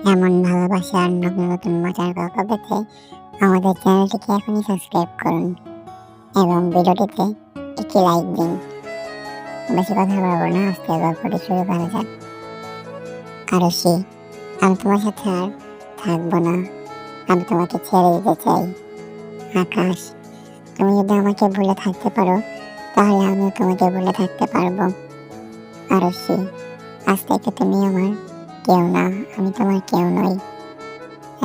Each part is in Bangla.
এমন ভালোবাসার নতুন নতুন মজার গল্প পেতে আমাদের চ্যানেলটিকে এখনই সাবস্ক্রাইব করুন এবং ভিডিওটিতে একটি লাইক দিন। বেশি কথা বলবো না, আজকে গল্পটি শুরু করা যাক। আরশি, আমি তোমার সাথে আর থাকবো না। আমি তোমাকে ছেড়ে দিতে চাই। আকাশ, তুমি যদি আমাকে ভুলে থাকতে পারো তাহলে আমিও তোমাকে ভুলে থাকতে পারবো। আরশি, আজ থেকে তুমি আমার কেউ না, আমি তোমার কেউ নই।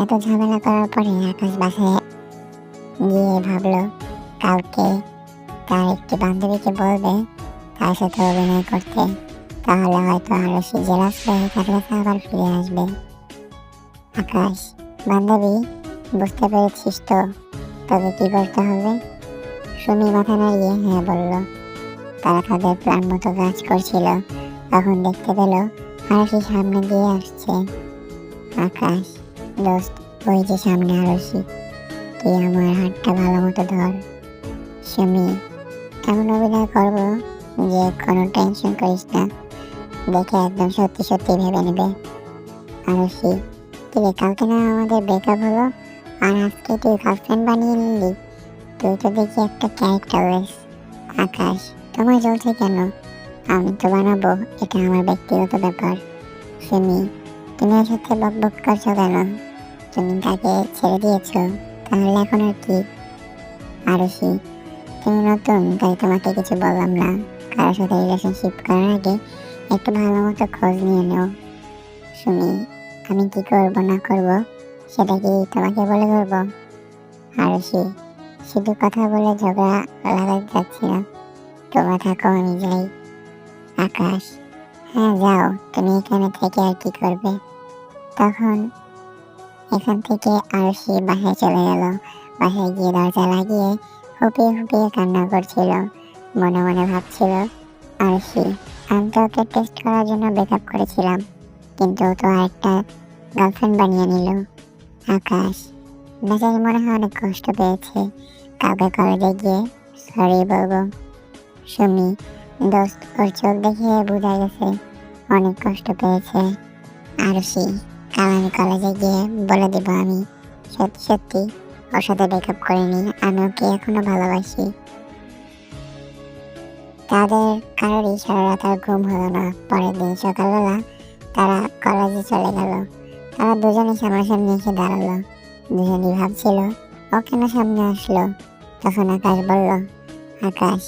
এত ঝামেলা করার পরে আকাশ বাসায় গিয়ে ভাবলো কাউকে তার একটি বান্ধবীকে বলবে তার সাথে অভিনয় করতে, তাহলে হয়তো আরশি জেলাস হয়ে তার কাছে আবার ফিরে আসবে। আকাশ, বান্ধবী, বুঝতে পেরেছিস তো তোকে কি করতে হবে? সুমি মাথা নাড়িয়ে হ্যাঁ বলল। তারা তাদের প্ল্যান মতো কাজ করছিল, তখন দেখতে পেল আরশি সামনে দিয়ে আসছে। আকাশ, দোস্ত, ওই যে সামনে আরশি, তুই আমার হাতটা ভালো মতো ধর। সুমি, এমন অভিনয় করবো যে কোনো টেনশন করিস না, দেখে একদম সত্যি সত্যি ভেবে নেবে। আরশি, কিরে, কালকে না আমাদের ব্রেকআপ হলো আর আজকে তুই গার্লফ্রেন্ড বানিয়ে নিলি? তুই তো দেখি একটা ক্যারেক্টারলেস। আকাশ, তোমার চলছে কেন? আমি তো বানাবো, এটা আমার ব্যক্তিগত ব্যাপার। সুমি, তুমি ওর সাথে বক বক করছো কেন? তুমি তাকে ছেড়ে দিয়েছো, তাহলে এখন আর কি? আরশি, তুমি নতুন তাই তোমাকে কিছু বললাম না, কারোর সাথে রিলেশনশিপ করার আগে একটু ভালো মতো খোঁজ নিয়ে নাও। সুমি, আমি কি করবো না করবো সেটা কি তোমাকে বলে করবো? আরশি, শুধু কথা বলে ঝগড়া লাগাতে যাচ্ছি না, তোমরা থাকো, আমি যাই। আকাশ, হ্যাঁ যাও, তুমি এখানে থেকে আর কি করবে? তখন এখান থেকে আরশি বাসায় চলে গেল। বাসায় গিয়ে দরজা লাগিয়ে হুপিয়ে হুপিয়ে কান্না করছিল, মনে মনে ভাবছিল আরশি, আমি তো ওকে টেস্ট করার জন্য ব্রেকআপ করেছিলাম, কিন্তু ও তো আরেকটা গার্লফ্রেন্ড বানিয়ে নিল। আকাশ, বেচারি মনে হয় অনেক কষ্ট পেয়েছে, কাউকে কলেজে গিয়ে সরি বলবো। সুমি, দোস্ত, ওর চোখ দেখে বোঝা গেছে অনেক কষ্ট পেয়েছে। আরশি, কাল আমি কলেজে গিয়ে বলে দিব আমি সত্যি সত্যি ওর সাথে ব্রেকআপ করিনি, আমি ওকে এখনো ভালোবাসি। তাদের কারোরই সারা রাত আর ঘুম হলো না। পরের দিন সকালবেলা তারা কলেজে চলে গেল। তারা দুজনেই সামনাসামনি এসে দাঁড়ালো। দুজনেই ভাবছিল ও কেন সামনে আসলো। তখন আকাশ বলল, আকাশ,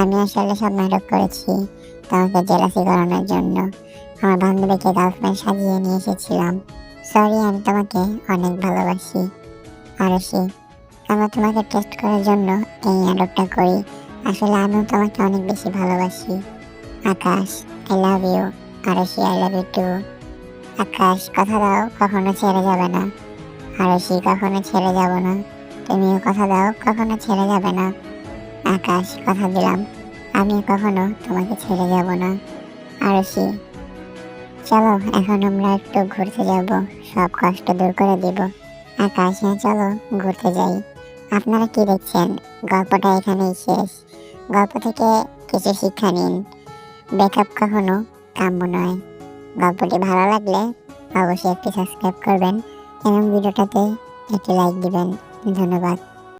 আমি আসলে সব নাটক করেছি তোমাকে জেলাসি করানোর জন্য। আমার বান্ধবীকে গার্লফ্রেন্ড সাজিয়ে নিয়ে এসেছিলাম। সরি, আমি তোমাকে অনেক ভালোবাসি। আরশি, আমরা তোমাকে টেস্ট করার জন্য এই নাটকটা করি, আসলে আমিও তোমাকে অনেক বেশি ভালোবাসি। Akash, I love you. Arshi, I love you too. Akash, কথা দাও কখনো ছেড়ে যাবে না। আরশি, কখনো ছেড়ে যাব না। তুমিও কথা দাও কখনো ছেড়ে যাবে না। আকাশ, কথা দিলাম আমিও কখনো তোমাকে ছেড়ে যাব না। আরশি, চলো এখন আমরা একটু ঘুরতে যাব, সব কষ্ট দূর করে দিব। আকাশ, হ্যাঁ চলো ঘুরতে যাই। আপনারা কি দেখছেন, গল্পটা এখানেই শেষ। গল্প থেকে কিছু শিক্ষা নিন, ব্রেকআপ কখনো কাম্য নয়। গল্পটি ভালো লাগলে অবশ্যই একটি সাবস্ক্রাইব করবেন এবং ভিডিওটাতে একটি লাইক দিবেন। ধন্যবাদ।